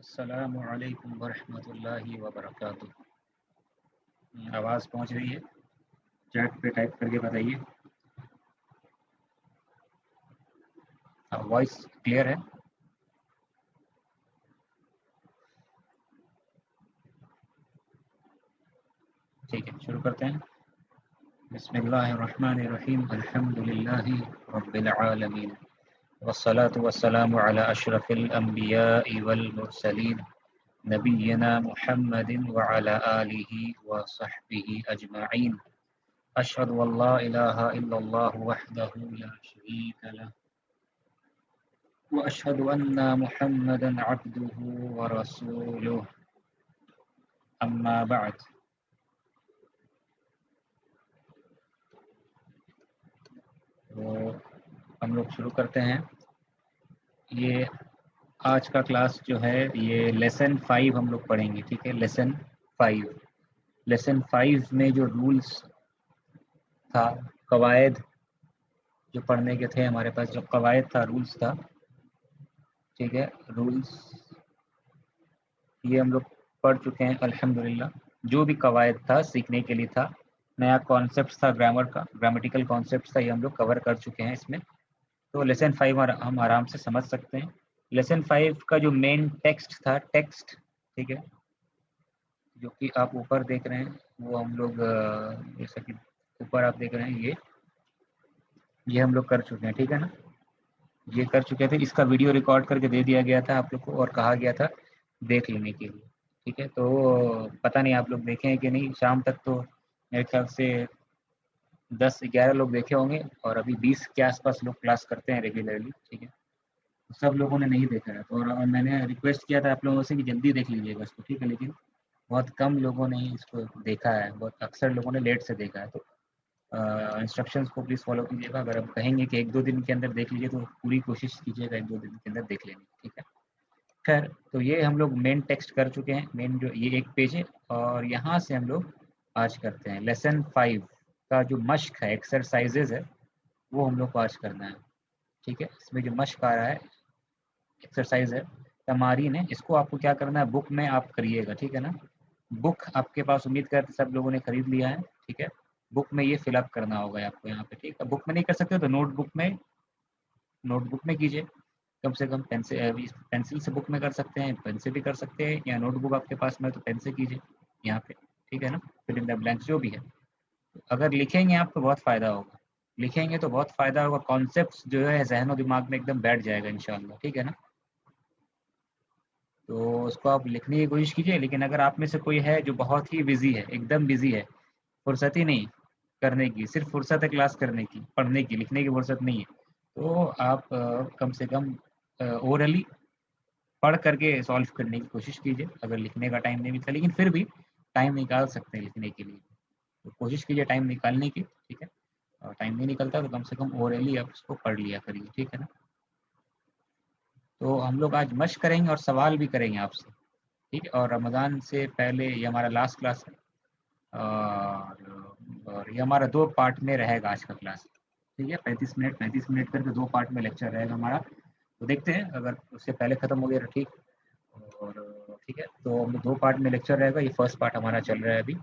السلام علیکم ورحمۃ اللہ وبرکاتہ۔ آواز پہنچ رہی ہے؟ چیٹ پہ ٹائپ کر کے بتائیے۔ وائس کلیئر ہے؟ ٹھیک ہے، شروع کرتے ہیں۔ بسم اللہ الرحمن الرحیم، الحمد للہ رب العالمین، والصلاة والسلام علی اشرف الانبیاء والمرسلین، نبینا محمد وعلی آلہ وصحبہ اجمعین۔ اشہد ان لا الہ الا اللہ وحدہ لا شریک لہ واشہد ان محمدا عبدہ ورسولہ، اما بعد۔ تو ہم لوگ شروع کرتے ہیں۔ یہ آج کا کلاس جو ہے یہ لیسن 5 ہم لوگ پڑھیں گے، ٹھیک ہے؟ لیسن 5 میں جو رولز تھا، قواعد جو پڑھنے کے تھے ہمارے پاس، جو قواعد تھا، رولز تھا، ٹھیک ہے؟ رولز یہ ہم لوگ پڑھ چکے ہیں الحمدللہ۔ جو بھی قواعد تھا سیکھنے کے لیے تھا، نیا کانسیپٹ تھا گرامر کا، گرامیٹیکل کانسیپٹ تھا، یہ ہم لوگ کور کر چکے ہیں اس میں۔ تو لیسن 5 ہم آرام سے سمجھ سکتے ہیں۔ لیسن 5 کا جو مین ٹیکسٹ تھا، ٹھیک ہے، جو کہ آپ اوپر دیکھ رہے ہیں، وہ ہم لوگ جیسا کہ اوپر آپ دیکھ رہے ہیں، یہ ہم لوگ کر چکے ہیں، ٹھیک ہے نا؟ یہ کر چکے تھے، اس کا ویڈیو ریکارڈ کر کے دے دیا گیا تھا آپ لوگ کو، اور کہا گیا تھا دیکھ لینے کے لیے، ٹھیک ہے؟ تو پتہ نہیں آپ لوگ دیکھیں ہیں کہ نہیں، شام تک تو میرے خیال سے 10-11 لوگ دیکھے ہوں گے، اور ابھی 20 کے آس پاس لوگ کلاس کرتے ہیں ریگولرلی، ٹھیک ہے؟ سب لوگوں نے نہیں دیکھا ہے، اور میں نے ریکویسٹ کیا تھا آپ لوگوں سے کہ جلدی دیکھ لیجیے گا اس کو، ٹھیک ہے؟ لیکن بہت کم لوگوں نے اس کو دیکھا ہے، بہت اکثر لوگوں نے لیٹ سے دیکھا ہے۔ تو انسٹرکشنز کو پلیز فالو کیجیے گا۔ اگر آپ کہیں گے کہ 1-2 دن کے اندر دیکھ لیجیے، تو پوری کوشش کیجیے گا 1-2 دن کے اندر دیکھ لینے کی، ٹھیک ہے؟ خیر، تو یہ ہم لوگ مین ٹیکسٹ کر چکے ہیں، مین جو یہ ایک پیج ہے، اور یہاں سے ہم لوگ آج کرتے ہیں لیسن 5 کا جو مشق ہے، ایکسرسائزز ہے، وہ ہم لوگ کو آج کرنا ہے، ٹھیک ہے؟ اس میں جو مشق آ رہا ہے، ایکسرسائز ہے، تمارین ہے، اس کو آپ کو کیا کرنا ہے، بک میں آپ کریے گا، ٹھیک ہے نا؟ بک آپ کے پاس امید کرتے سب لوگوں نے خرید لیا ہے، ٹھیک ہے؟ بک میں یہ فل اپ کرنا ہوگا آپ کو یہاں پہ، ٹھیک ہے؟ بک میں نہیں کر سکتے تو نوٹ بک میں کیجیے، کم سے کم پینسل سے بک میں کر سکتے ہیں، پین سے بھی کر سکتے ہیں، یا نوٹ بک آپ کے پاس میں تو پین سے کیجیے یہاں پہ، ٹھیک ہے نا؟ فل ان دا بلینکس جو بھی ہے، اگر لکھیں گے آپ تو بہت فائدہ ہوگا، لکھیں گے تو بہت فائدہ ہوگا، کانسیپٹس جو ہے ذہن و دماغ میں ایک دم بیٹھ جائے گا انشاءاللہ، ٹھیک ہے نا؟ تو اس کو آپ لکھنے کی کوشش کیجیے، لیکن اگر آپ میں سے کوئی ہے جو بہت ہی بزی ہے، ایک دم بزی ہے، فرصت ہی نہیں کرنے کی، صرف فرصت ہے کلاس کرنے کی، پڑھنے کی، لکھنے کی فرصت نہیں ہے، تو آپ کم سے کم اورلی پڑھ کر کے سالو کرنے کی کوشش کیجیے۔ اگر لکھنے کا ٹائم نہیں ملتا، لیکن پھر بھی ٹائم نکال سکتے ہیں لکھنے کے لیے، تو کوشش کیجیے ٹائم نکالنے کی، ٹھیک ہے؟ اور ٹائم نہیں نکلتا تو کم سے کم اورلی آپ اس کو پڑھ لیا کریے، ٹھیک ہے نا؟ تو ہم لوگ آج مشق کریں گے اور سوال بھی کریں گے آپ سے، ٹھیک ہے؟ اور رمضان سے پہلے یہ ہمارا لاسٹ کلاس ہے، اور یہ ہمارا 2 پارٹ میں رہے گا آج کا کلاس، ٹھیک ہے؟ 35 منٹ کر کے 2 پارٹ میں لیکچر رہے گا ہمارا، تو دیکھتے ہیں اگر اس سے پہلے ختم ہو گیا تو ٹھیک، اور ٹھیک ہے؟ تو 2 پارٹ میں لیکچر رہے گا، یہ فرسٹ پارٹ ہمارا چل رہا ہے ابھی۔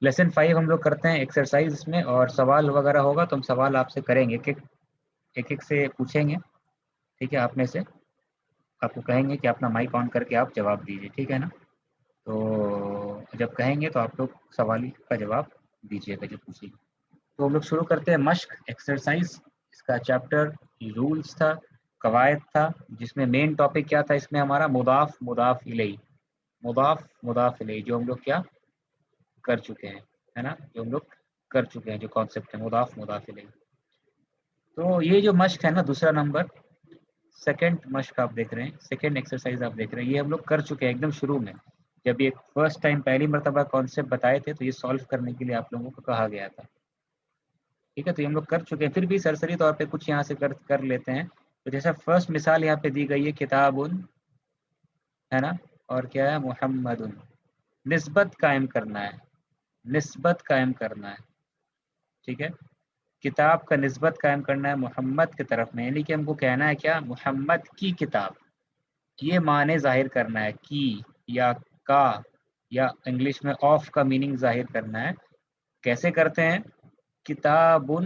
لیسن 5 ہم لوگ کرتے ہیں ایکسرسائز اس میں، اور سوال وغیرہ ہوگا تو ہم سوال آپ سے کریں گے، ایک سے پوچھیں گے، ٹھیک ہے؟ آپ میں سے آپ کو کہیں گے کہ اپنا مائک آن کر کے آپ جواب دیجیے، ٹھیک ہے نا؟ تو جب کہیں گے تو آپ لوگ سوال کا جواب دیجیے گا جو پوچھیں گے۔ تو ہم لوگ شروع کرتے ہیں مشق، ایکسرسائز، اس کا چیپٹر رولز تھا، قواعد تھا، جس میں مین ٹاپک کیا تھا اس میں ہمارا، مضاف الیہ، جو ہم لوگ کیا کر چکے ہیں، ہے نا؟ جو ہم لوگ کر چکے ہیں، جو کانسیپٹ ہے مضاف الیہ۔ تو یہ جو مشق ہے نا، دوسرا نمبر، سیکنڈ مشق آپ دیکھ رہے ہیں، سیکنڈ ایکسرسائز آپ دیکھ رہے ہیں، یہ ہم لوگ کر چکے ہیں ایک دم شروع میں، جب یہ فرسٹ ٹائم پہلی مرتبہ کانسیپٹ بتائے تھے تو یہ سالو کرنے کے لیے آپ لوگوں کو کہا گیا تھا، ٹھیک ہے؟ تو یہ ہم لوگ کر چکے ہیں، پھر بھی سرسری طور پہ کچھ یہاں سے کر لیتے ہیں۔ تو جیسا فرسٹ مثال یہاں پہ دی گئی ہے، کتاب، ہے نا؟ اور کیا ہے، محمد، نسبت قائم کرنا ہے، ٹھیک ہے؟ کتاب کا نسبت قائم کرنا ہے محمد کی طرف میں، یعنی کہ ہم کو کہنا ہے کیا، محمد کی کتاب، یہ معنی ظاہر کرنا ہے، کی یا کا یا انگلش میں آف کا میننگ ظاہر کرنا ہے. کیسے کرتے ہیں؟ کتابن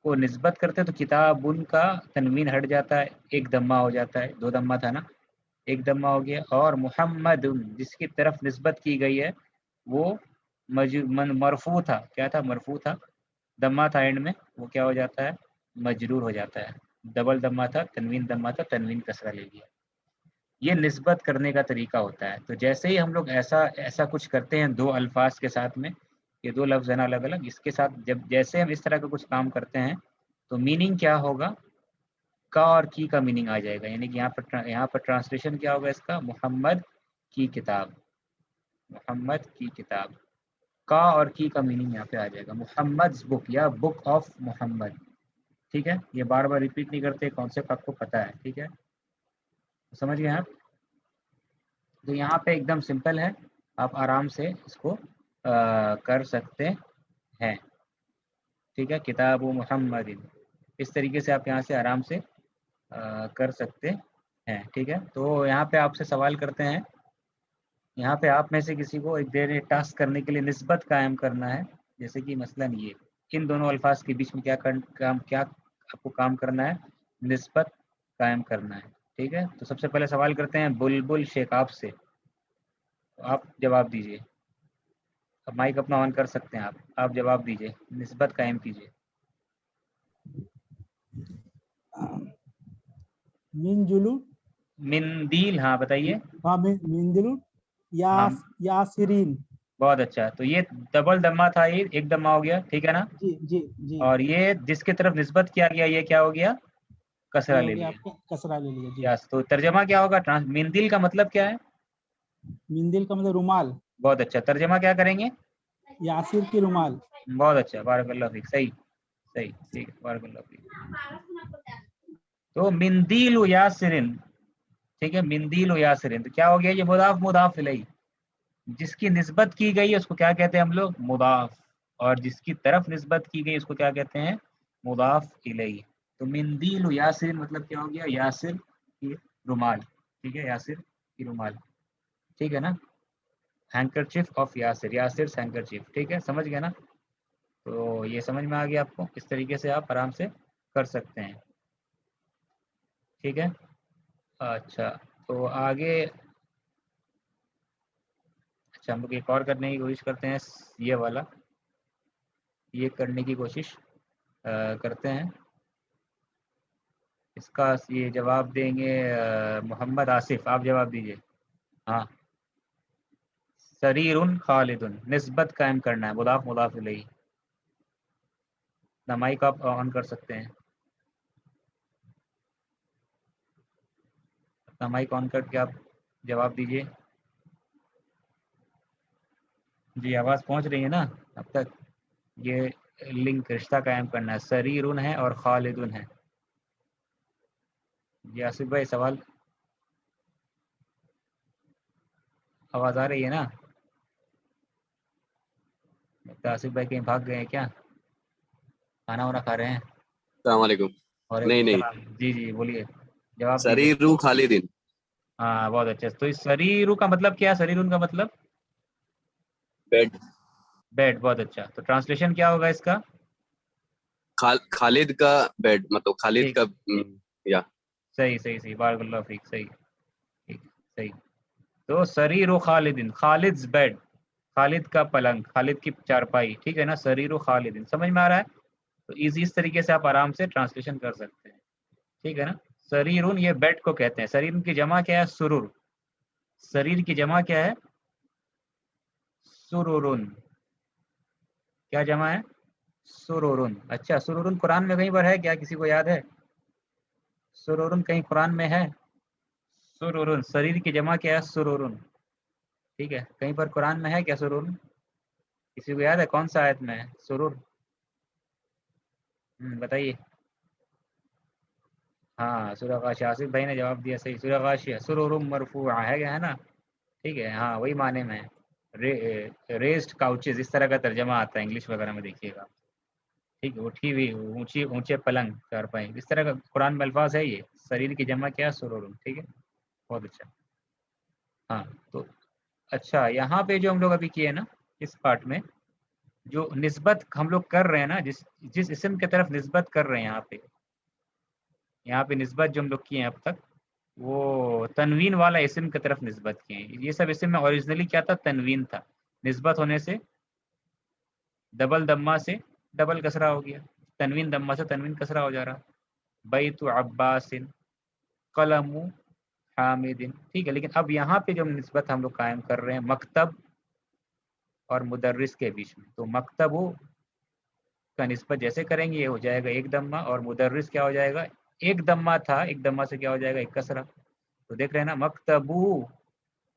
کو نسبت کرتے ہیں تو کتابن کا تنوین ہٹ جاتا ہے، ایک دمہ ہو جاتا ہے، دو دمہ تھا نا، ایک دمہ ہو گیا. اور محمد جس کی طرف نسبت کی گئی ہے وہ مرفوع تھا. کیا تھا؟ مرفوع تھا، دمہ تھا اینڈ میں، وہ کیا ہو جاتا ہے؟ مجرور ہو جاتا ہے. ڈبل دمہ تھا، تنوین دمہ تھا، تنوین کسرہ لے لیا. یہ نسبت کرنے کا طریقہ ہوتا ہے. تو جیسے ہی ہم لوگ ایسا کچھ کرتے ہیں دو الفاظ کے ساتھ میں، یہ دو لفظ ہیں الگ الگ، اس کے ساتھ جب جیسے ہم اس طرح کا کچھ کام کرتے ہیں تو میننگ کیا ہوگا؟ کا اور کی کا میننگ آ جائے گا. یعنی کہ یہاں پر ٹرانسلیشن کیا ہوگا اس کا؟ محمد کی کتاب، محمد کی کتاب. کا اور کی کا میننگ یہاں پہ آ جائے گا محمد بک یا بک آف محمد. ٹھیک ہے، یہ بار بار ریپیٹ نہیں کرتے، کانسیپٹ آپ کو پتہ ہے. ٹھیک ہے، سمجھ گئے آپ؟ تو یہاں پہ ایک دم سمپل ہے، آپ آرام سے اس کو کر سکتے ہیں. ٹھیک ہے، کتاب و محمد، اس طریقے سے آپ یہاں سے آرام سے کر سکتے ہیں. ٹھیک ہے، تو یہاں پہ آپ سے سوال کرتے ہیں، یہاں پہ آپ میں سے کسی کو ایک دیر ٹاسک کرنے کے لیے نسبت قائم کرنا ہے. جیسے کہ مثلاً یہ ان دونوں الفاظ کے بیچ میں کیا آپ کو کام کرنا ہے؟ نسبت قائم کرنا ہے. ٹھیک ہے، تو سب سے پہلے سوال کرتے ہیں بلبل شیخاب سے. تو آپ جواب دیجئے. اب مائک اپنا آن کر سکتے ہیں آپ جواب دیجئے، نسبت قائم کیجئے. منجلو، مندیل، ہاں بتائیے. ہاں منجلو، ہاں یاسرین. بہت اچھا. تو یہ ڈبل دمہ تھا، یہ ایک دمہ ہو گیا. ٹھیک ہے نا؟ جی جی جی. اور یہ جس کی طرف نسبت کیا گیا یہ کیا ہو گیا؟ کسرہ یہ ہو لے گیا لیا. آپ کا کسرہ لے لیا. جی. یس. تو ترجمہ کیا ہوگا؟ مندیل کا مطلب کیا ہے؟ مندل کا مطلب رومال. بہت اچھا. ترجمہ کیا کریں گے؟ یاسر کی رومال. بہت اچھا، بارک اللہ فیک. صحیح. ٹھیک ہے، بارک اللہ فیک. تو مندیل و یاسرن. ٹھیک ہے، مندیل و یاسرن. تو کیا ہو گیا؟ یہ مضاف مضاف الیہ، جس کی نسبت کی گئی ہے اس کو کیا کہتے ہیں ہم لوگ؟ مضاف. اور جس کی طرف نسبت کی گئی اس کو کیا کہتے ہیں؟ مضاف الیہ. تو مندیل و یاسر مطلب کیا ہو گیا؟ یاسر کی رومال. ٹھیک ہے، یاسر کی رومال. ٹھیک ہے نا؟ ہینکرچیف آف یاسر، یاسر ہینکرچیف. ٹھیک ہے، سمجھ گئے نا؟ تو یہ سمجھ میں آ گیا آپ کو؟ اس طریقے سے آپ آرام سے کر سکتے ہیں. ٹھیک ہے، اچھا. تو آگے اچھا ہم لوگ ایک اور کرنے کی کوشش کرتے ہیں، یہ والا، یہ کرنے کی کوشش کرتے ہیں. اس کا یہ جواب دیں گے محمد آصف. آپ جواب دیجئے. ہاں، سریر خالد، نسبت قائم کرنا ہے، مضاف مضاف الیہ. مائک آپ آن کر سکتے ہیں، اپنا مائک آن کر کے آپ جواب دیجئے. جی آواز پہنچ رہی ہے نا اب تک؟ یہ لنک رشتہ قائم کرنا ہے، سریر ہے اور خالد ہے. جی آصف بھائی سوال، آواز آ رہی ہے نا؟ آصف بھائی کہیں بھاگ گئے ہیں کیا؟ کھانا وانا کھا رہے ہیں؟ السلام علیکم. وعلیکم السلام. جی بولیے، جواب دیجیے. سریر خالدین. ہاں بہت اچھا. تو اس سریر کا مطلب کیا ہے؟ سریر کا مطلب بیڈ. بیڈ. بہت اچھا. تو ٹرانسلیشن کیا ہوگا اس کا؟ خالد کا بیڈ، مطلب خالد کا یا صحیح بارک اللہ فیک. صحیح. تو سریر و خالدین، خالد بیڈ، خالد کا پلنگ، خالد کی چارپائی. ٹھیک ہے نا؟ سریر و خالدین. سمجھ میں آ رہا ہے؟ تو ایزی اس طریقے سے آپ آرام سے ٹرانسلیشن کر سکتے ہیں. ٹھیک ہے نا؟ سریرون یہ بیڈ کو کہتے ہیں. سریر کی جمع کیا ہے؟ سرور. سریر کی جمع کیا ہے؟ سرورن. کیا جمع ہے؟ سرورن. اچھا، سرورن قرآن میں کہیں پر ہے کیا؟ کسی کو یاد ہے؟ سرورن کہیں قرآن میں ہے؟ سرورن، سریر کی جمع کیا ہے؟ سرورن. ٹھیک ہے، کہیں پر قرآن میں ہے کیا سرورن؟ کسی کو یاد ہے کون سا آیت میں ہے سرور؟ بتائیے. ہاں سورہ غاشیہ. آصف بھائی نے جواب دیا صحیح. سورہ غاشیہ، سرور مرفوعہ ہے نا؟ ٹھیک ہے، ہاں وہی معنی میں ہے. ریسڈ کاؤچز اس طرح کا ترجمہ آتا ہے انگلش وغیرہ میں، دیکھیے گا. ٹھیک ہے، اٹھی ہوئی اونچے پلنگ، چارپائی، اس طرح کا قرآن میں الفاظ ہے. یہ शरीर की जमा क्या है, सुरूरुन, ठीक है, बहुत अच्छा। हाँ तो अच्छा, यहाँ पे जो हम लोग अभी किए ना इस पार्ट में, जो निस्बत हम लोग कर रहे हैं ना, जिस जिस इस्म की तरफ निस्बत कर रहे हैं यहाँ पे निस्बत जो हम लोग किए हैं अब तक, वो तनवीन वाला इस्म की तरफ निस्बत किए हैं। ये सब इस्म में ओरिजिनली क्या था, तनवीन था, निस्बत होने से डबल दम्मा से डबल कसरा हो गया, तनवीन दम्मा से तनवीन कसरा हो जा रहा। बैतु अब्बासिन, कलमु हामिदिन, ठीक है। लेकिन अब यहाँ पे जो निस्बत हम लोग कायम कर रहे हैं मकतब और मुदर्रिस के बीच में, तो मकतबु का निस्बत जैसे करेंगे ये हो जाएगा एक दम्मा, और मुदर्रिस क्या हो जाएगा, एक दम्मा था, एक दम्मा से क्या हो जाएगा, एक कसरा। तो देख रहे हैं ना, मकतबू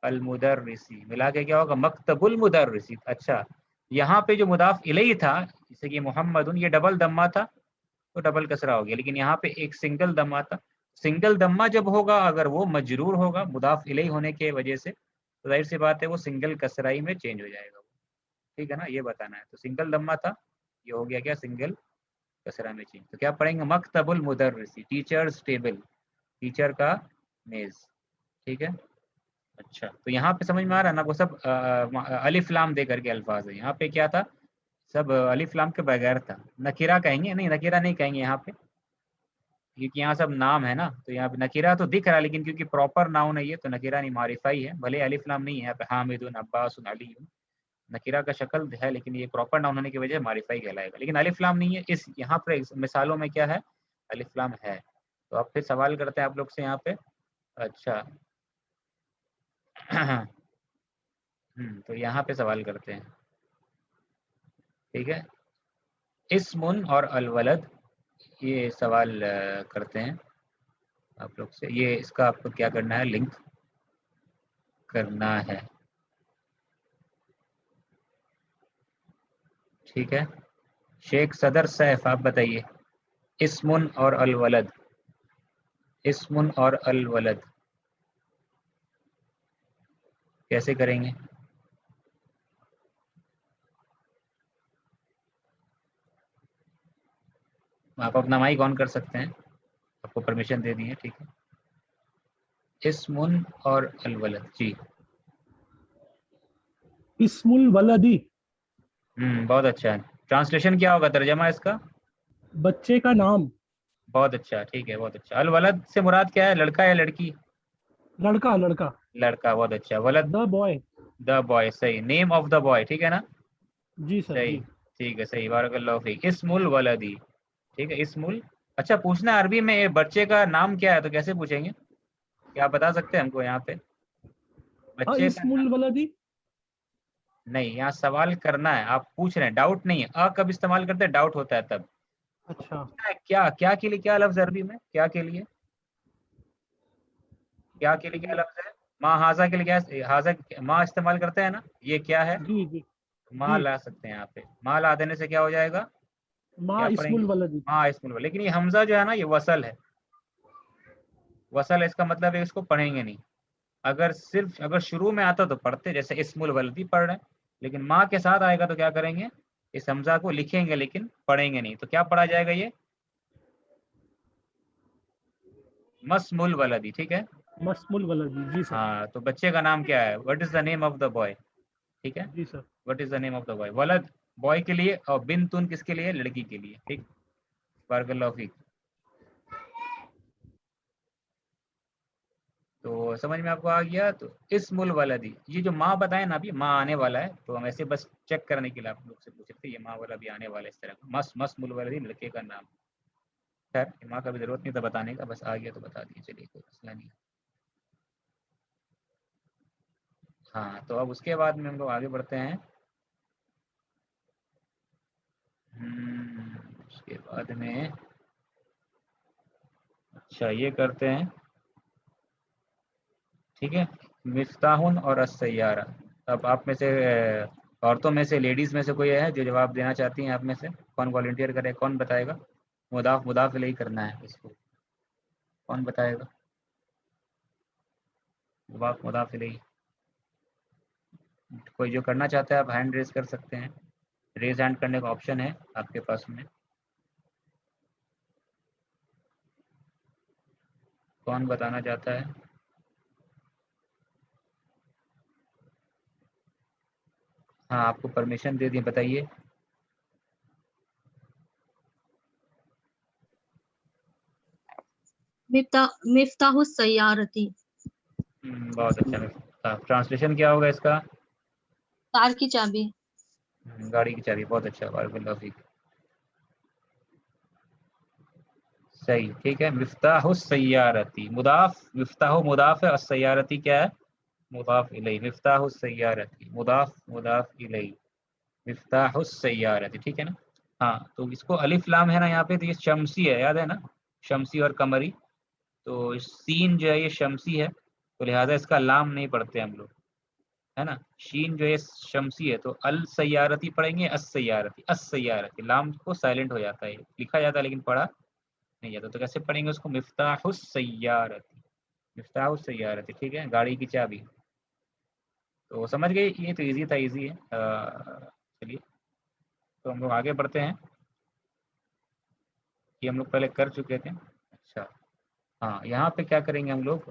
अल मुदर्रिसी मिला के क्या होगा, मकतबुल मुदर्रिसी। अच्छा, यहाँ पे जो मुदाफ इलैहि था, जैसे कि मोहम्मदुन, ये डबल दम्मा था तो डबल कसरा हो गया, लेकिन यहाँ पे एक सिंगल दम्मा था। सिंगल दम्मा जब होगा, अगर वो मजरूर होगा मुदाफ इलैहि होने के वजह से, तो जाहिर सी बात है वो सिंगल कसराई में चेंज हो जाएगा, ठीक है ना, ये बताना है। तो सिंगल दम्मा था, ये हो गया क्या, सिंगल कसरा में चेंज। तो क्या पढ़ेंगे, मकतबुल मुदर्रिसी, टीचर्स टेबल, टीचर का मेज, ठीक है। अच्छा, तो यहाँ पे समझ में आ रहा है ना, वो सब अलिफ लाम दे करके अल्फाज है। यहाँ पे क्या था, सब अलिफ लाम के बगैर था। नकीरा कहेंगे, नहीं नकीरा नहीं कहेंगे यहाँ पे, क्योंकि यहाँ सब नाम है ना, तो यहाँ पे नकीरा तो दिख रहा है, लेकिन क्योंकि प्रॉपर नाउन है ये, तो नकीरा नहीं, मारिफा ही है, भले अलिफ लाम नहीं है यहाँ पे, हामिदुन अब्बासुन अलीयुन, नकीरा का शक्ल है, लेकिन ये प्रॉपर नाउन होने की वजह से मारिफा ही कहलाएगा, लेकिन अलिफ लाम नहीं है। इस यहाँ पर मिसालों में क्या है, अलिफ लाम है। तो अब फिर सवाल करते हैं आप लोग से यहाँ पे। अच्छा तो यहाँ पे सवाल करते हैं, ठीक है। इस्मुन और अलवलद, ये सवाल करते हैं आप लोग से। ये इसका आपको क्या करना है, लिंक करना है, ठीक है। शेख सदर सैफ, आप बताइए, इस्मुन और अलवलद, इस्मुन और अलवलद कैसे करेंगे? आप अपना माइक ऑन कर सकते हैं, आपको परमिशन दे दी है, ठीक है। इस्मुन और अलवलद, जी। इस्मुल वलदी, बहुत अच्छा है। ट्रांसलेशन क्या होगा, तर्जमा इसका? बच्चे का नाम। बहुत अच्छा, ठीक है, बहुत अच्छा। अलवलद से मुराद क्या है, लड़का या लड़की? लड़का, लड़का। लड़का, बहुत अच्छा। वलद, द बॉय। द बॉय, सही, नेम ऑफ द बॉय, ठीक है ना, जी सर सही, जी। ठीक है, सही, बारकल्लाहु फीक। इस्मुल वलदी, ठीक है, इस्मुल। अच्छा, पूछना है अरबी में ये बच्चे का नाम क्या है, तो कैसे पूछेंगे, क्या आप बता सकते हैं हमको यहाँ पे, हाँ, बच्चे का नाम? इस्मुल वलदी। नहीं, यहाँ सवाल करना है, आप पूछ रहे हैं, डाउट नहीं है। अ कब इस्तेमाल करते हैं, डाउट होता है तब। अच्छा। क्या क्या के लिए, क्या लफ्ज अरबी में, क्या के लिए, क्या के लिए क्या लफ्ज है? माँ हाजा के लिए क्या, हाजा माँ इस्तेमाल करते हैं ना, ये क्या है, जी जी माँ जी। ला सकते हैं यहाँ पे। माँ ला देने से क्या हो जाएगा, क्या माँ पढ़ेंगे, इस्मुल वलदी। माँ इस्मुल। लेकिन ये हमजा जो है ना, ये वसल है, वसल है, इसका मतलब है इसको पढ़ेंगे नहीं। अगर सिर्फ अगर शुरू में आता तो पढ़ते, जैसे इस्मुल वलदी पढ़ रहे हैं, लेकिन माँ के साथ आएगा तो क्या करेंगे, इस हमजा को लिखेंगे लेकिन पढ़ेंगे नहीं। तो क्या पढ़ा जाएगा, ये मस्मुल वलदी, ठीक है। मस्मुल वलदी, जी सर। हाँ, तो बच्चे का नाम क्या है, what is the name of the boy, ठीक है, जी sir. What is the name of the boy. वलद बॉय के लिए, और बिनतुन किसके लिए, लड़की के लिए, ठीक। बारकल्लाहु फीक। तो समझ में आपको आ गया। तो इस्मुल वलदी, ये जो माँ बताए ना, अभी माँ आने वाला है, तो हम ऐसे बस चेक करने के लिए आप लोग से पूछ रहे थे, ये माँ वाला भी आने वाला है इस तरह का, मस्मुल वलदी, लड़के का नाम। खैर, माँ का भी जरूरत नहीं था बताने का, बस आ गया तो बता दिए, चलिए कोई मसला नहीं। हाँ, तो अब उसके बाद में हम लोग आगे बढ़ते हैं। उसके बाद में, अच्छा ये करते हैं, ठीक है, मिफ्ताहुन और अस्सैयारा। अब आप में से औरतों में से, लेडीज में से कोई है जो जवाब देना चाहती हैं, आप में से कौन वॉलंटियर करे, कौन बताएगा? मुदाफ मुदाफ इलैहि करना है इसको, कौन बताएगा? मुदाफ मुदाफ इलैहि, कोई जो करना चाहता है आप हैंड रेज कर सकते हैं, रेज हैंड करने का ऑप्शन है आपके पास में। कौन बताना चाहता है? हाँ, आपको परमिशन दे दी, बताइए। मिफ्ताहु सय्यारती, बहुत अच्छा। ट्रांसलेशन क्या होगा इसका? कार की चाबी। गाड़ी की चाबी, बहुत अच्छा, बारकल्लाहु फीक, सही, ठीक है। मिफ्ताहु सय्यारती, मुदाफ, मिफ्ताहु मुदाफ है और सय्यारती क्या है? मुदाफ इलैहि। मिफ्ताहु सय्यारती, मुदाफ मुदाफ इलैहि, मिफ्ताहु सय्यारती, ठीक है ना। हाँ, तो इसको अलिफ लाम है ना यहाँ पे, तो ये शमसी है, याद है ना, शमसी और कमरी। तो सीन जो है ये शमसी है, तो लिहाजा इसका लाम नहीं पढ़ते हम लोग, है ना। शीन जो है शमसी है, तो अल सय्यारती पढ़ेंगे, अस सय्यारती, अस सय्यारती, लाम को साइलेंट हो जाता है, लिखा जाता है लेकिन पढ़ा नहीं जाता। तो कैसे पढ़ेंगे उसको? मिफ्ताहुस सय्यारती, मिफ्ताहुस सय्यारती, ठीक है, गाड़ी की चाबी। तो समझ गए, ये तो इजी था, इजी है। चलिए, तो हम लोग आगे बढ़ते हैं, ये हम लोग पहले कर चुके थे। अच्छा, हाँ, यहाँ पे क्या करेंगे हम लोग?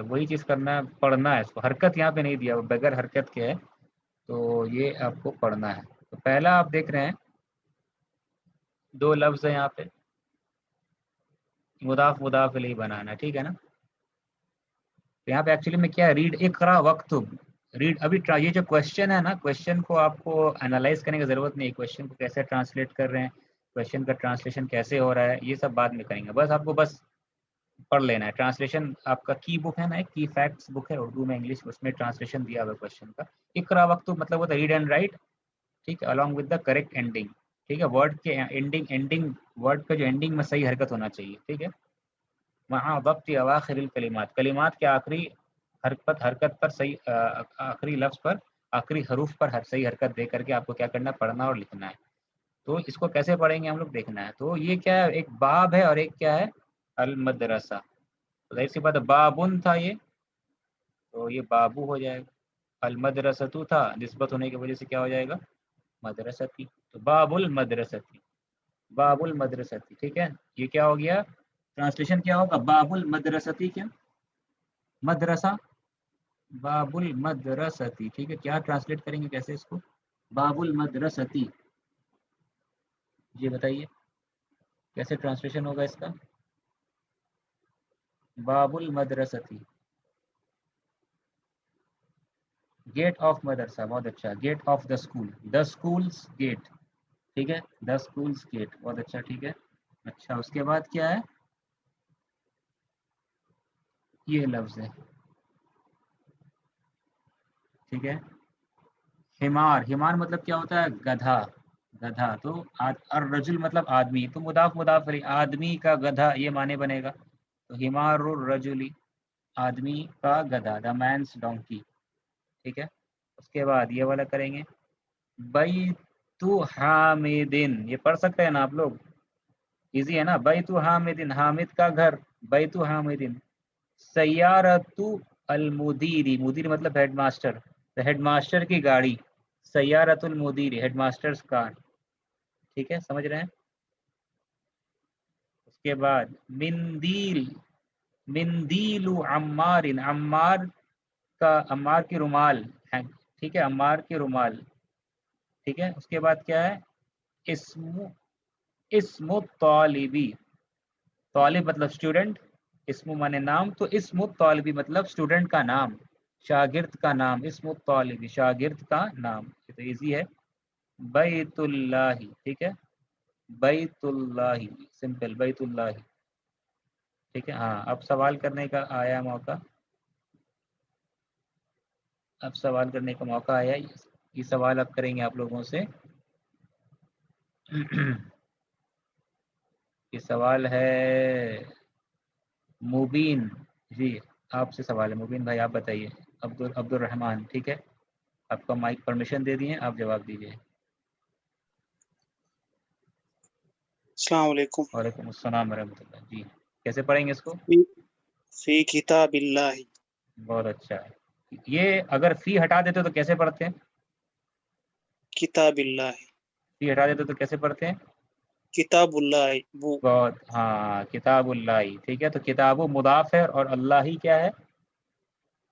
वही चीज़ करना है, पढ़ना है इसको, हरकत यहाँ पे नहीं दिया, बगैर हरकत के है, तो ये आपको पढ़ना है। तो पहला आप देख रहे हैं, दो लफ्ज़ है यहाँ पे, मुदाफ मुदाफ इलैहि बनाना, ठीक है ना। तो यहाँ पे एक्चुअली में क्या है, रीड इकरा वक्तुब, रीड। अभी ये जो क्वेश्चन है ना, क्वेश्चन को आपको एनालाइज करने की ज़रूरत नहीं है, क्वेश्चन को कैसे ट्रांसलेट कर रहे हैं, क्वेश्चन का ट्रांसलेशन कैसे हो रहा है, ये सब बाद में करेंगे। बस आपको बस पढ़ लेना है। ट्रांसलेशन आपका की बुक है ना, एक की फैक्ट्स बुक है उर्दू में इंग्लिश, उसमें ट्रांसलेशन दिया हुआ है क्वेश्चन का। इकरा वक्तुब मतलब होता है रीड एंड राइट, ठीक है, along with the correct ending, ठीक है। वर्ड के एंडिंग वर्ड का जो एंडिंग में सही हरकत होना चाहिए, ठीक है। वहाँ वक्त अवाखिर कलिमात, कलिमात के आखिरी हरकत पर सही, आखिरी लफ्ज़ पर, आखिरी हरूफ पर सही हरकत दे करके आपको क्या करना है, पढ़ना और लिखना है। तो इसको कैसे पढ़ेंगे हम लोग, देखना है। तो ये क्या है, एक बाब है और एक क्या है, अल मदरसा। तो जाहिर सी बात है, बाबुन था ये, तो ये बाबू हो जाएगा। अल मदरसतु था, निस्बत होने की वजह से क्या हो जाएगा, मदरसती। तो बाबुल मदरसती, बाबुल मदरसती, ठीक है। ये क्या हो गया, ट्रांसलेशन क्या होगा, बाबुल मदरसती, क्या मदरसा, बाबुल मदरसती, ठीक है। क्या ट्रांसलेट करेंगे, कैसे इसको, बाबुल मदरसती, ये बताइए कैसे ट्रांसलेशन होगा इसका, बाबुल मदरसती। गेट ऑफ मदरसा, बहुत अच्छा, gate of the school, the school's gate, ठीक है, द स्कूल्स गेट, बहुत अच्छा, ठीक है। अच्छा, उसके बाद क्या है, ये लफ्ज है, ठीक है। हिमार, हिमार मतलब क्या होता है, गधा, गधा। तो और रजुल मतलब आदमी, तो मुदाफ मुदाफ अलैहि, आदमी का गधा, ये माने बनेगा। तो हिमारुर रजुली, आदमी का गधा, द मैंस डोंकी, ठीक है। उसके बाद ये वाला करेंगे, बैतु हामिदिन, ये पढ़ सकते हैं ना आप लोग, इजी है ना। बैतु हामिदिन, हामिद का घर, बैतु हामिदिन। सैयारतु अल मुदीरी, मुदीर मतलब हेडमास्टर, तो हेडमास्टर की गाड़ी, सैयारतुल मुदीरी, हेडमास्टर्स कार, ठीक है, समझ रहे हैं। उसके बाद मिंदील, मिंदीलु अम्मारिन, अम्मार का, अम्मार की रुमाल है, ठीक है, अम्मार की रुमाल, ठीक है। उसके बाद क्या है, इस्मु, इस्मु तालिबी, तालिब मतलब स्टूडेंट, इस्मु माने नाम, तो इस्मु तालिबी मतलब स्टूडेंट का नाम, शागिर्द का नाम, इस्मु तालिबी शागिर्द का नाम, ये तो इजी है। बैतुल्लाही, ठीक है, बैतुल्लाही, सिंपल, बैतुल्लाही, ठीक है। हाँ, अब सवाल करने का आया मौका, अब सवाल करने का मौका आया, ये सवाल अब करेंगे आप लोगों से। ये सवाल है मुबीन जी, आपसे सवाल है, मुबीन भाई आप बताइए। अब्दुल रहमान, ठीक है, आपका माइक परमिशन दे दिए, आप जवाब दीजिए। अस्सलाम वालेकुम। वालेकुम अस्सलाम वरहमतुल्लाह जी। कैसे पढ़ेंगे इसको, फी किताबिल्लाही, बहुत अच्छा है। ये अगर फी हटा देते तो कैसे पढ़ते हैं, किताबिल्लाही, फी हटा देते तो कैसे पढ़ते हैं, किताबुल्लाह वो बहुत, हाँ किताबुल्लाह, ठीक है। तो किताबु मुदाफ है और अल्लाह ही क्या है?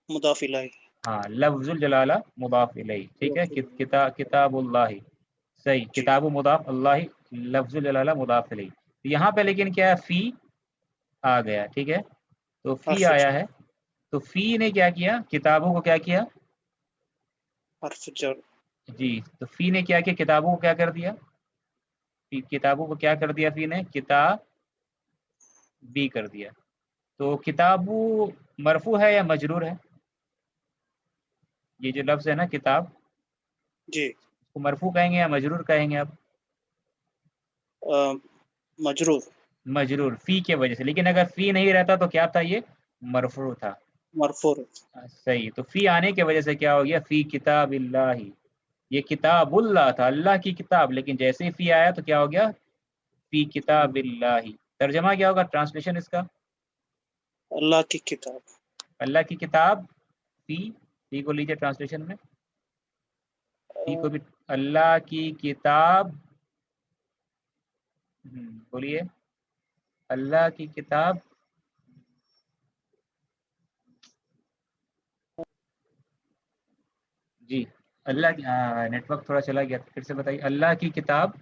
मुदाफ इलैहि। हाँ, लफ्जुल जलाला मुदाफ इलैहि, ठीक है। किताबुल्लाह, सही। जी किताबु मुदाफ, अल्लाह लफ्जुल जलाला मुदाफ इलैहि। तो यहाँ पे लेकिन क्या है, फी आ गया, ठीक है। तो फी हर्फ आया जर है, तो फी ने क्या किया, किताबों को क्या किया? हर्फ जर जी, तो फी ने क्या किया, किताबों को क्या कर दिया? किताबों को क्या कर दिया फी ने? किताब बी कर दिया। तो किताबु मरफू है या मजरूर है? ये जो लफ्ज है ना किताब, जी उसको मरफू कहेंगे या मजरूर कहेंगे आप? मजरूर मजरूर, फी के वजह से। लेकिन अगर फी नहीं रहता तो क्या था, ये मरफू था। मरफूर सही। तो फी आने की वजह से क्या हो गया, फी किताबिल्लाही, ये किताबुल्लाह था, अल्लाह की किताब, लेकिन जैसे ही फी आया तो क्या हो गया, फी किताबिल्लाही। तर्जमा क्या होगा, ट्रांसलेशन इसका? अल्लाह की किताब। अल्लाह की किताब, फी को लीजिए ट्रांसलेशन में, फी को भी, अल्लाह की किताब, बोलिए, अल्लाह की किताब, जी, अल्लाह की, नेटवर्क थोड़ा चला गया, फिर से बताइए, अल्लाह की किताब,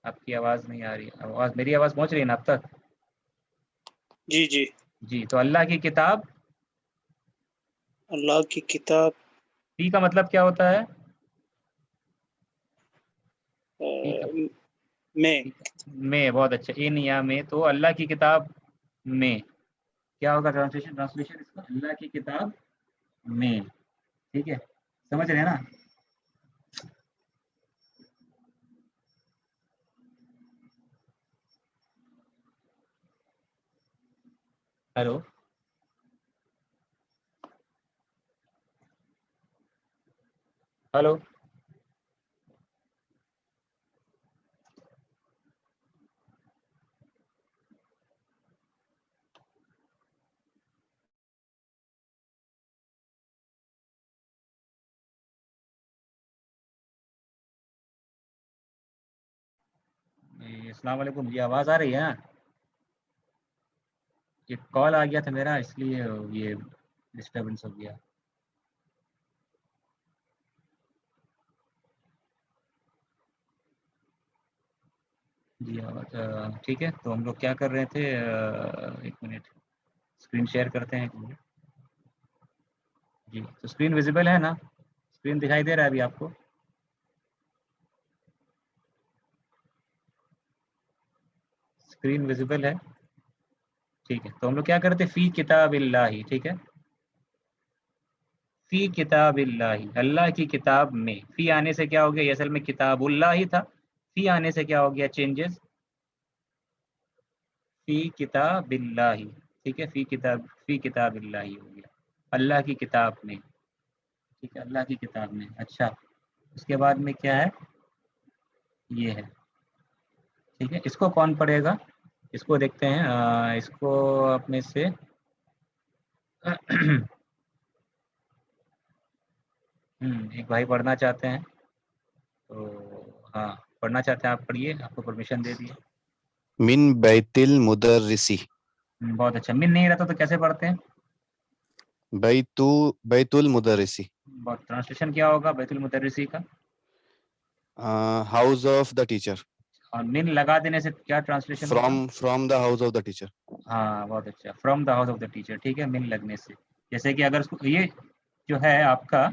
आपकी आवाज़ नहीं आ रही, आवाज़, मेरी आवाज़ पहुंच रही है ना अब तक? जी जी जी, तो अल्लाह की किताब, अल्लाह की किताब फी का मतलब क्या होता है? फी का, में में, बहुत अच्छा, इन या में, तो अल्लाह की किताब में क्या होगा, ट्रांसलेशन, ट्रांसलेशन इसका, अल्लाह की किताब में, ठीक है, समझ रहे हैं ना? हेलो, हेलो, अस्सलाम वालेकुम जी, आवाज़ आ रही है ना? ये कॉल आ गया था मेरा, इसलिए ये डिस्टर्बेंस हो गया। जी, ठीक है। तो हम लोग क्या कर रहे थे, एक मिनट, स्क्रीन शेयर करते हैं, एक मिनट। जी, तो स्क्रीन विजिबल है ना? स्क्रीन दिखाई दे रहा है अभी आपको? स्क्रीन विजिबल है, ठीक है। तो हम लोग क्या करते, फ़ी किताबिल्लाही, ठीक है, फ़ी किताबिल्लाही, अल्लाह की किताब में। फ़ी आने से क्या हो गया, ये असल में किताबुल्लाह ही था, फ़ी आने से क्या हो गया, चेंजेस, फ़ी किताबिल्लाही, ठीक है, फ़ी किताबिल्लाही हो गया, अल्लाह की किताब में, ठीक है, अल्लाह की किताब में। अच्छा, उसके बाद में क्या है, ये है, ठीक है। इसको कौन पढ़ेगा, इसको देखते हैं, इसको अपने से एक भाई पढ़ना चाहते हैं, तो हाँ, पढ़ना चाहते हैं आप, पढ़िए, आपको परमिशन दे दिए। मिन बैतिल मुदर्रिसी। बहुत अच्छा। मिन नहीं रहता तो कैसे पढ़ते हैं? बैतुल मुदर्रिसी। बहुत, ट्रांसलेशन क्या होगा बैतुल मुदर्रिसी का? House of the teacher. और मिन लगा देने से क्या ट्रांसलेशन होगा? From the house of the teacher. हाँ, बहुत अच्छा, from the house of the teacher, ठीक है, मिन लगने से। जैसे कि अगर उसको ये जो है आपका,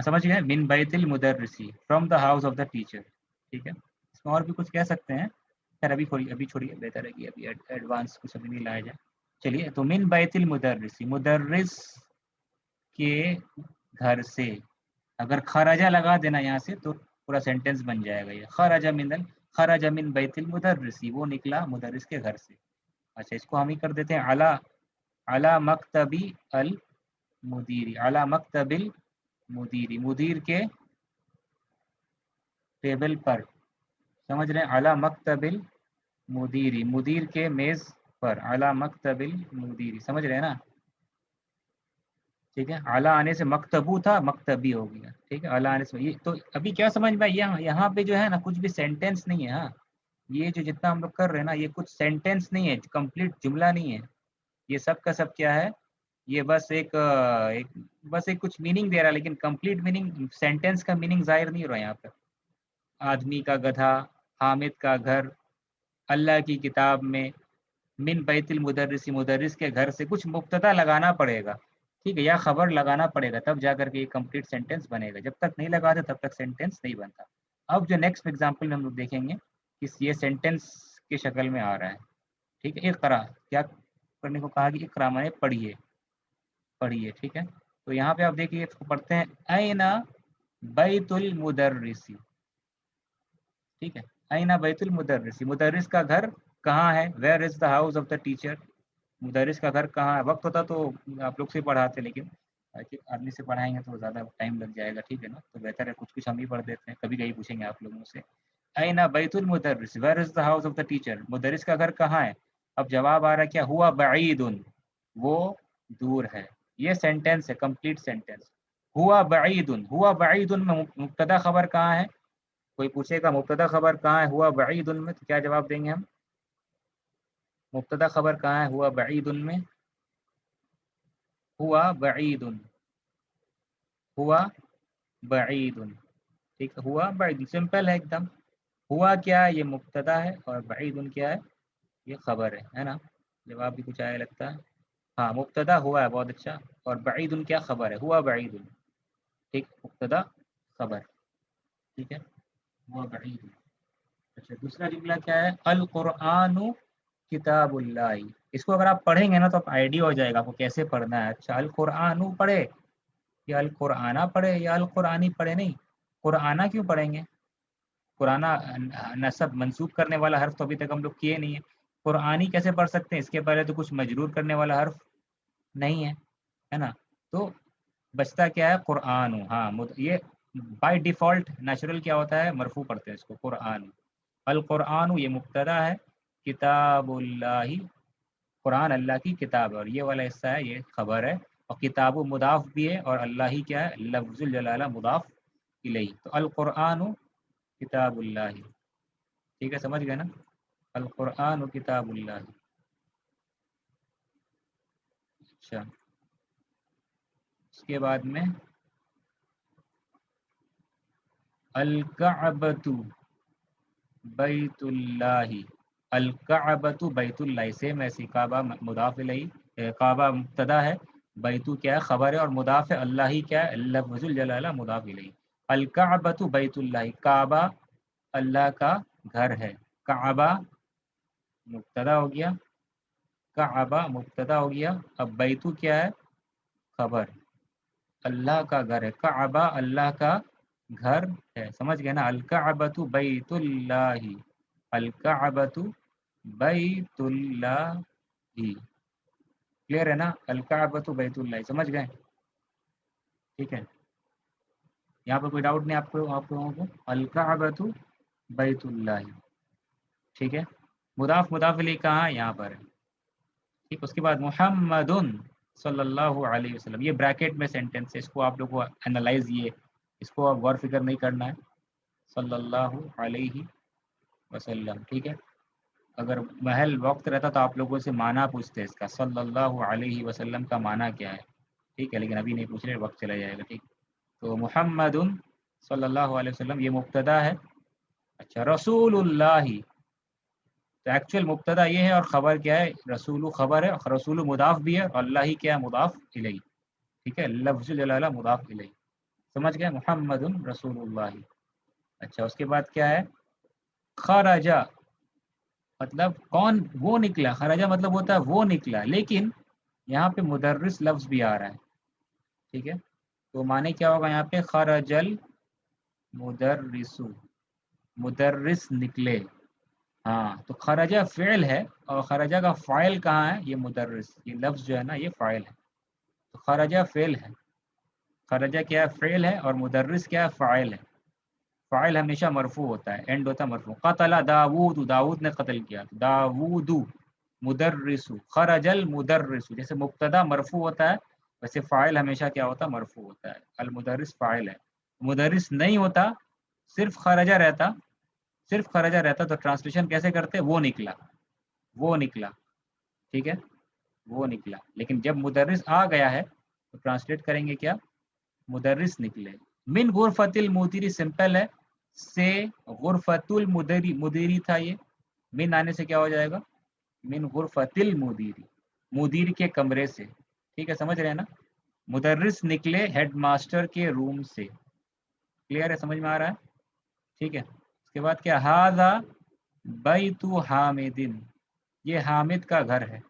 समझ गए, मिन बैतिल मुदर्रिसी, from the house of the teacher, ठीक है। इसमें और भी कुछ कह सकते हैं, खैर अभी छोड़िए, बेहतर है कि अभी एडवांस कुछ अभी नहीं लाया जाए। चलिए, तो मिन बैतिल मुदर्रिसी, मुदर्रिस के घर से, अगर खराजा लगा देना यहाँ से तो पूरा सेंटेंस बन जाएगा, ये खराजा मिन बैतिल मुदर्रिसी, वो निकला मुदर्रिस के घर से। अच्छा, इसको हम ही कर देते हैं, अला अला मकतबी अल मुदीरी, अला मकतबिल मुदीरी, मुदीर के टेबल पर, समझ रहे हैं, अला मकतबिल मुदीरी, मुदीर के मेज पर, अला मकतबिल मुदीरी, समझ रहे हैं ना? ٹھیک ہے. اعلیٰ آنے سے مکتبو تھا مکتبی ہو گیا. ٹھیک ہے, اعلیٰ آنے سے یہ تو ابھی کیا سمجھ میں یہاں پہ جو ہے نا کچھ بھی سینٹینس نہیں ہے. ہاں یہ جو جتنا ہم لوگ کر رہے ہیں نا یہ کچھ سینٹینس نہیں ہے, کمپلیٹ جملہ نہیں ہے. یہ سب کا سب کیا ہے, یہ بس ایک کچھ میننگ دے رہا ہے, لیکن کمپلیٹ میننگ سینٹینس کا میننگ ظاہر نہیں ہو رہا ہے یہاں پہ. آدمی کا گدھا, حامد کا گھر, اللہ کی کتاب میں, من بیت المدرس, مدرس کے گھر سے, کچھ مبتدا لگانا پڑے گا. ٹھیک ہے, یا خبر لگانا پڑے گا تب جا کر کے یہ کمپلیٹ سینٹینس بنے گا. جب تک نہیں لگاتے تب تک سینٹینس نہیں بنتا. اب جو نیکسٹ ایگزامپل میں ہم لوگ دیکھیں گے کہ یہ سینٹینس کی شکل میں آ رہا ہے. ٹھیک ہے, اقرا کیا پڑھنے کو کہا کہ اقرا مانے پڑھیے, پڑھیے. ٹھیک ہے, تو یہاں پہ آپ دیکھیے اس کو پڑھتے ہیں اینا بیت المدرسی. ٹھیک ہے, اینا بیت المدرسی, مدرس کا گھر کہاں ہے, where is the house of the teacher, مدرس کا گھر کہاں ہے. وقت ہوتا تو آپ لوگ سے پڑھاتے, لیکن آدمی سے پڑھائیں گے تو زیادہ ٹائم لگ جائے گا. ٹھیک ہے نا, تو بہتر ہے کچھ ہم ہی پڑھ دیتے ہیں, کبھی کبھی پوچھیں گے آپ لوگوں سے. اینا بیت المدرس, where is the house of the teacher, مدرس کا گھر کہاں ہے. اب جواب آ رہا ہے کیا, ہوا بعید, وہ دور ہے. یہ سینٹینس ہے, کمپلیٹ سینٹینس. ہوا بعید, ہوا بعید میں مبتدا خبر کہاں ہے. کوئی پوچھے گا مبتدا خبر کہاں ہے ہوا بعید میں, تو کیا جواب دیں گے ہم. مبتدا خبر کہاں ہے ہوا بعید میں, ہوا بعید, ہوا بعید. ٹھیک ہے, ہوا بعید سمپل ہے ایک دم. ہوا کیا ہے, یہ مبتدا ہے, اور بعید کیا ہے, یہ خبر ہے نا. جواب بھی کچھ آیا لگتا ہے. ہاں مبتدا ہوا ہے, بہت اچھا, اور بعید کیا خبر ہے, ہوا بعید. ٹھیک, مبتدا خبر. ٹھیک ہے, ہوا بعید. اچھا, دوسرا جملہ کیا ہے, القرآن کتاب اللہ. اس کو اگر آپ پڑھیں گے نا تو آپ آئیڈیا ہو جائے گا آپ کو کیسے پڑھنا ہے. اچھا, القرآن پڑھے یا القرآن پڑھے یا القرآنی پڑھے, نہیں قرآن کیوں پڑھیں گے. قرآن نسب منسوب کرنے والا حرف تو ابھی تک ہم لوگ کیے نہیں ہے. قرآنی کیسے پڑھ سکتے ہیں, اس کے پہلے تو کچھ مجرور کرنے والا حرف نہیں ہے نا. تو بچتا کیا ہے, قرآن. ہاں یہ بائی ڈیفالٹ نیچرل کیا ہوتا ہے, مرفوع پڑھتے ہیں اس کو, قرآن. القرآن یہ مبتدا ہے, کتاب اللہ, قرآن اللہ کی کتاب ہے, اور یہ والا حصہ ہے یہ خبر ہے. اور کتاب مضاف بھی ہے, اور اللہ ہی کیا ہے, لفظ الجلالہ مضاف الیہ. تو القرآن کتاب اللہ. ٹھیک ہے, سمجھ گئے نا, القرآن کتاب اللہ. اچھا, اس کے بعد میں الکعبۃ بیت اللہ, الکعبۃ بیت اللہ, سیم ایسی, کعبہ مضاف الیہ, کعبہ مبتدا ہے, بیتو کیا ہے خبر ہے, اور مضاف اللہ ہی کیا ہے, لفظ الجلالہ مضاف الیہ. الکعبۃ بیت اللہ, کعبہ اللہ کا گھر ہے. کعبہ مبتدا ہو گیا, کعبہ مبتدا ہو گیا. اب بیتو کیا ہے, خبر, اللہ کا گھر ہے. کعبہ اللہ کا گھر ہے. سمجھ گئے نا, الکعبۃ بیت اللہ, الکعبۃ بیت اللہ. کلیئر ہے نا, الکعبۃ بیت اللہ, سمجھ گئے. ٹھیک ہے, یہاں پہ کوئی ڈاؤٹ نہیں آپ لوگوں کو, الکعبۃ بیت اللہ. ٹھیک ہے, مضاف مضاف الیہ کہاں, یہاں پر ہے. ٹھیک, اس کے بعد محمد صلی اللہ علیہ وسلم, یہ بریکٹ میں سینٹینس ہے, اس کو آپ لوگ کو انالائز, اس کو آپ غور فکر نہیں کرنا ہے. صلی اللہ علیہ وسلم. ٹھیک ہے, اگر محل وقت رہتا تو آپ لوگوں سے معنی پوچھتے اس کا, صلی اللہ علیہ وسلم کا معنی کیا ہے. ٹھیک ہے, لیکن ابھی نہیں پوچھ رہے, وقت چلا جائے گا. ٹھیک, تو محمد صلی اللہ علیہ وسلم یہ مبتدا ہے. اچھا, رسول اللہ, تو ایکچوئل مبتدا یہ ہے, اور خبر کیا ہے, رسول خبر ہے, اور رسول مضاف بھی ہے, اور اللہ ہی کیا ہے, مضاف الیہ. ٹھیک ہے, لفظ جلالہ مضاف الیہ. سمجھ گئے, محمد رسول اللہ. اچھا, اس کے بعد کیا ہے, خرجہ, مطلب کون, وہ نکلا. خرجہ مطلب ہوتا ہے وہ نکلا, لیکن یہاں پہ مدرس لفظ بھی آ رہا ہے. ٹھیک ہے, تو معنی کیا ہوگا یہاں پہ, خرج المدرس, مدرس نکلے. ہاں, تو خرجہ فعل ہے, اور خرجہ کا فاعل کہاں ہے, یہ مدرس, یہ لفظ جو ہے نا یہ فاعل ہے. تو خرجہ فعل ہے, خرجہ کیا ہے, فعل ہے, اور مدرس کیا ہے, فاعل ہے. فاعل ہمیشہ مرفوع ہوتا ہے, اینڈ ہوتا ہے مرفوع. قتل داؤد, داؤد نے قتل کیا, داؤد. مدرس, خرج المدرس, جیسے مبتدا مرفوع ہوتا ہے वैसे फ़ाइल हमेशा क्या होता है, मरफू होता है। अलमुदर्रिस फ़ाइल है, मुदर्रिस नहीं होता, सिर्फ खरजा रहता तो ट्रांसलेशन कैसे करते, वो निकला, ठीक है, वो निकला। लेकिन जब मुदर्रिस आ गया है तो ट्रांसलेट करेंगे क्या, मुदर्रिस निकले। मिन गुरफतिल मुदीरी सिंपल है, से गुरफतुल मुदीरी था ये, मिन आने से क्या हो जाएगा, मिन गुरफतिल मुदीरी, मुदीर के कमरे से, ठीक है, समझ रहे हैं ना। मुदर्रिस निकले हेडमास्टर के रूम से, क्लियर है, समझ में आ रहा है, ठीक है। उसके बाद क्या, हाजा बैतु हामिदिन, ये हामिद का घर है,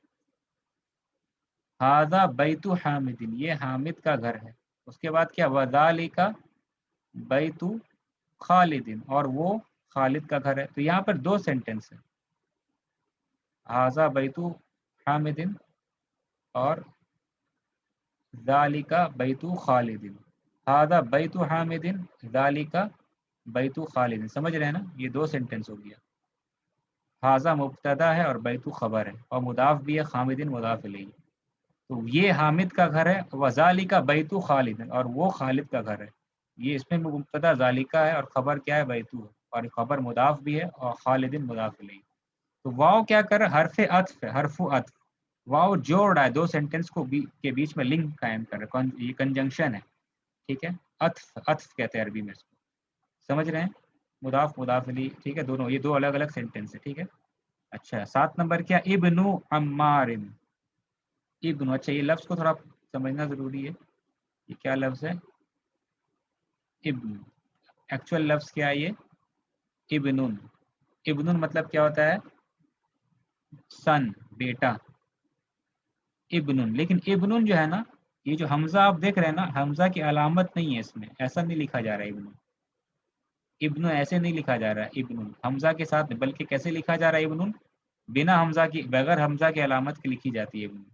हाजा बैतु हामिदिन, ये हामिद का घर है। उसके बाद क्या, वज़ालिका बैतु खालिदिन, और वो खालिद का घर है। तो यहाँ पर दो सेंटेंस है, हाजा बैतु हामिदिन और ज़ालिका बैतु खालिदिन, हाजा बैतु हामिदिन, ज़ालिका बैतु खालिदिन, समझ रहे हैं ना, ये दो सेंटेंस हो गया। हाजा मुब्तदा है और बैतु खबर है, और मुदाफ भी है, खामिदिन मुदाफ इलैहि। तो ये हामिद का घर है, वज़ालिका बैतु खालिदिन, और वो खालिद का घर है। ये इसमें मुब्तदा ज़ालिका है और खबर क्या है, बैतु है, और खबर मुदाफ भी है और खालिदिन मुदाफ इलैहि। तो वाव क्या कर रहा है, हरफे अत्फ है, हरफु अत्फ, वाव जोड़ रहा है, दो सेंटेंस को के बीच में लिंक कायम कर रहा है, ये कंजंक्शन है, ठीक है। अत्फ कहते हैं अरबी में इसको, समझ रहे हैं, मुदाफ मुदाफ इलैहि, ठीक है, दोनों, ये दो अलग अलग सेंटेंस है, ठीक है। अच्छा 7 नंबर क्या, इब्नु अम्मारिन, इब्नु, अच्छा ये लफ्ज को थोड़ा समझना जरूरी है, ये क्या लफ्ज है, इब्न, एक्चुअल लफ्ज क्या है ये, इब्नुन, इब्नुन मतलब क्या होता है, सन, बेटा, इब्नुन। लेकिन इब्नुन जो है ना, ये जो हमजा आप देख रहे हैं ना, हमजा की अलामत नहीं है इसमें, ऐसा नहीं लिखा जा रहा है इब्नुन, इब्नु ऐसे नहीं लिखा जा रहा है, इब्नुन हमजा के साथ, बल्कि कैसे लिखा जा रहा है इब्नुन, बिना हमजा की, बगैर हमजा की अलामत की लिखी जाती है इब्नुन।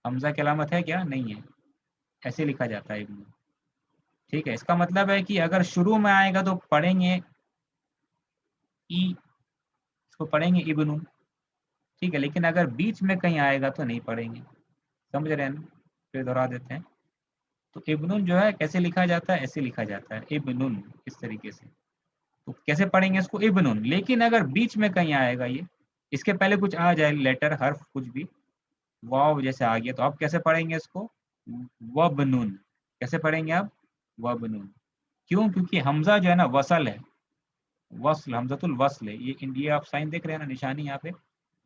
हमजा की अलामत है क्या, नहीं है, ऐसे लिखा जाता है इब्नुन, ठीक है। इसका मतलब है कि अगर शुरू में आएगा तो पढ़ेंगे ई, इसको पढ़ेंगे इब्नुन, ठीक है। लेकिन अगर बीच में कहीं आएगा तो नहीं पढ़ेंगे, समझ रहे हैं ना, फिर दोहरा देते हैं। तो इब्नुन जो है कैसे लिखा जाता है, ऐसे लिखा जाता है इब्नुन, इस तरीके से। तो कैसे पढ़ेंगे इसको, इब्नुन। लेकिन अगर बीच में कहीं आएगा ये, इसके पहले कुछ आ जाए, लेटर, हर्फ, कुछ भी, वाव जैसे आ गया, तो आप कैसे पढ़ेंगे इसको, वबनुन, कैसे पढ़ेंगे आप, वबनुन। क्यों, क्योंकि हमजा जो है ना वसल है, वस्ल, हमजतुल वस्ल है, ये इंडिया आप साइन देख रहे हैं ना, निशानी यहाँ पे,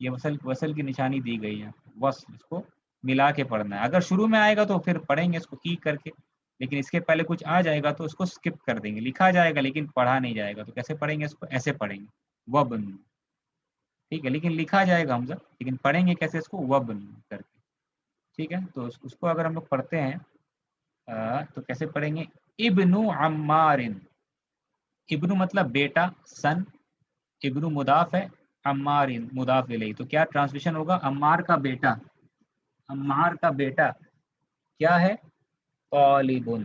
ये वसल की निशानी दी गई है, वस्ल, इसको मिला के पढ़ना है। अगर शुरू में आएगा तो फिर पढ़ेंगे इसको ई करके, लेकिन इसके पहले कुछ आ जाएगा तो उसको स्किप कर देंगे, लिखा जाएगा लेकिन पढ़ा नहीं जाएगा। तो कैसे पढ़ेंगे इसको, ऐसे पढ़ेंगे, वबन, ठीक है, लेकिन लिखा जाएगा हमजा, लेकिन पढ़ेंगे कैसे इसको, वबन करके, ठीक है। तो उसको अगर हम लोग पढ़ते हैं तो कैसे पढ़ेंगे, इब्नु अम्मारिन, इब्नु मतलब बेटा, सन, इब्नु मुदाफ है, अम्मारिन मुदाफ इलैहि। तो क्या ट्रांसलेशन होगा, अम्मार का बेटा, अम्मार का बेटा क्या है, तालिबुन,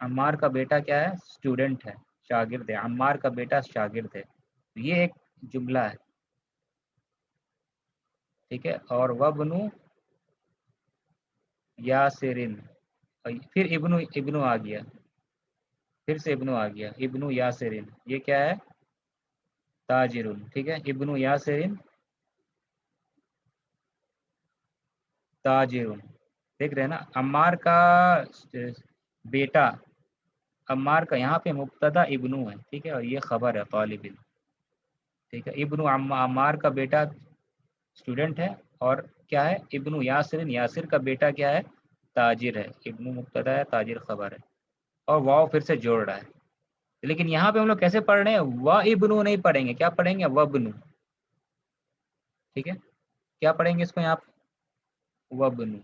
अम्मार का बेटा क्या है, स्टूडेंट है, शागिर्द है, अम्मार का बेटा शागिर्द है। तो ये एक जुमला है, ठीक है। और वबनु यासिरिन, फिर इब्नु, इब्नु आ गया, फिर से इब्नु आ गया, इब्नु यासिरिन, ये क्या है, ताजिरुन, ठीक है, इब्नु यासिरिन ताजिरुन, देख रहे हैं ना। अम्मार का बेटा, अम्मार का यहाँ पे मुब्तदा इब्नु है, ठीक है, और ये खबर है तालिबिन, ठीक है। इब्नु अम्मार का बेटा स्टूडेंट है, और क्या है, इब्नु यासिरिन, यासिर का बेटा क्या है, ताजिर है, इब्नु मुब्तदा है, ताजिर खबर है, और वाव फिर से जोड़ रहा है। लेकिन यहाँ पे हम लोग कैसे पढ़ रहे हैं, व इब्नु नहीं पढ़ेंगे, क्या पढ़ेंगे, वबनु, ठीक है। क्या पढ़ेंगे इसको यहाँ पे, वबनु,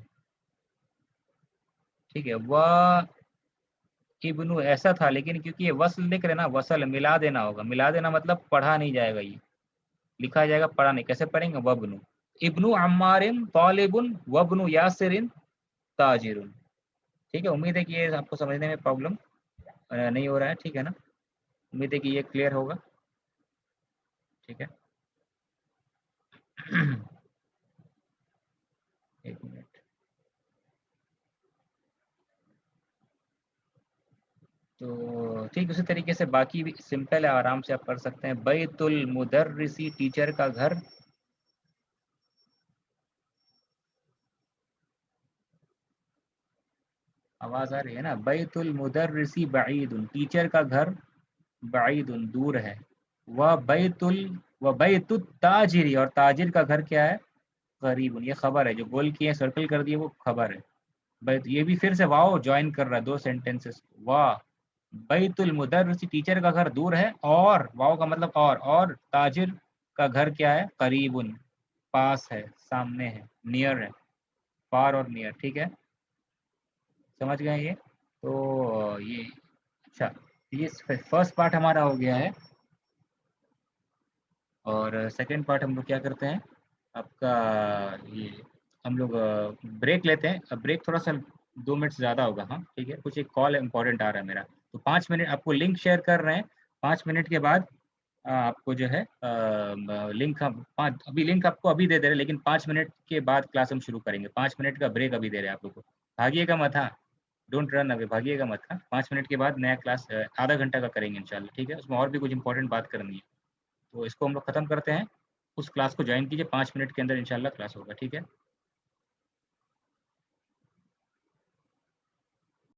ठीक है। व इब्नु ऐसा था, लेकिन क्योंकि ये वसल लिख रहे ना, वसल मिला देना होगा, मिला देना मतलब पढ़ा नहीं जाएगा, ये लिखा जाएगा, पढ़ा नहीं। कैसे पढ़ेंगे, वबनु, इब्नु अम्मारिन तालिबुन वबनु यासिरिन ताजिरुन, ठीक है। उम्मीद है कि ये आपको समझने में प्रॉब्लम नहीं हो रहा है, ठीक है ना, उम्मीद है कि ये क्लियर होगा, ठीक है। एक मिनट, ٹھیک اسی طریقے سے باقی بھی سمپل ہے، آرام سے آپ کر سکتے ہیں. بیت المدرسی ٹیچر کا گھر. آواز آ رہی ہے نا؟ بیت المدرسی بعید، ٹیچر کا گھر بعید دور ہے. وبیت التاجری، اور تاجر کا گھر کیا ہے؟ قریب. یہ خبر ہے، جو گول کیے سرکل کر دیے وہ خبر ہے. بیت، یہ بھی پھر سے واو جوائن کر رہا ہے دو سینٹینسز. بیت المدرسی ٹیچر کا گھر دور ہے، اور واو کا مطلب اور تاجر کا گھر کیا ہے؟ قریب، پاس ہے، سامنے ہے، نیئر ہے. فار اور نیئر. ٹھیک ہے، سمجھ گئے یہ؟ تو یہ اچھا، یہ فرسٹ پارٹ ہمارا ہو گیا ہے. اور سیکنڈ پارٹ ہم لوگ کیا کرتے ہیں، آپ کا یہ ہم لوگ بریک لیتے ہیں. اب بریک تھوڑا سا 2 منٹ زیادہ ہوگا. ہاں ٹھیک ہے، کچھ ایک کال امپورٹنٹ آ رہا ہے میرا، تو 5 منٹ آپ کو لنک شیئر کر رہے ہیں. 5 منٹ کے بعد آپ کو جو ہے لنک ابھی لنک آپ کو ابھی دے دے رہے، لیکن 5 منٹ کے بعد کلاس ہم شروع کریں گے. 5 منٹ کا بریک ابھی دے رہے ہیں آپ لوگ کو. بھاگیے گا مت، ہاں ڈونٹ رن ابھی، بھاگیے گا مت. ہاں 5 منٹ کے بعد نیا کلاس آدھا گھنٹہ کا کریں گے انشاءاللہ. ٹھیک ہے، اس میں اور بھی کچھ امپورٹنٹ بات کرنی ہے. تو اس کو ہم لوگ ختم کرتے ہیں، اس کلاس کو جوائن کیجیے. 5 منٹ کے اندر انشاءاللہ کلاس ہوگا. ٹھیک ہے.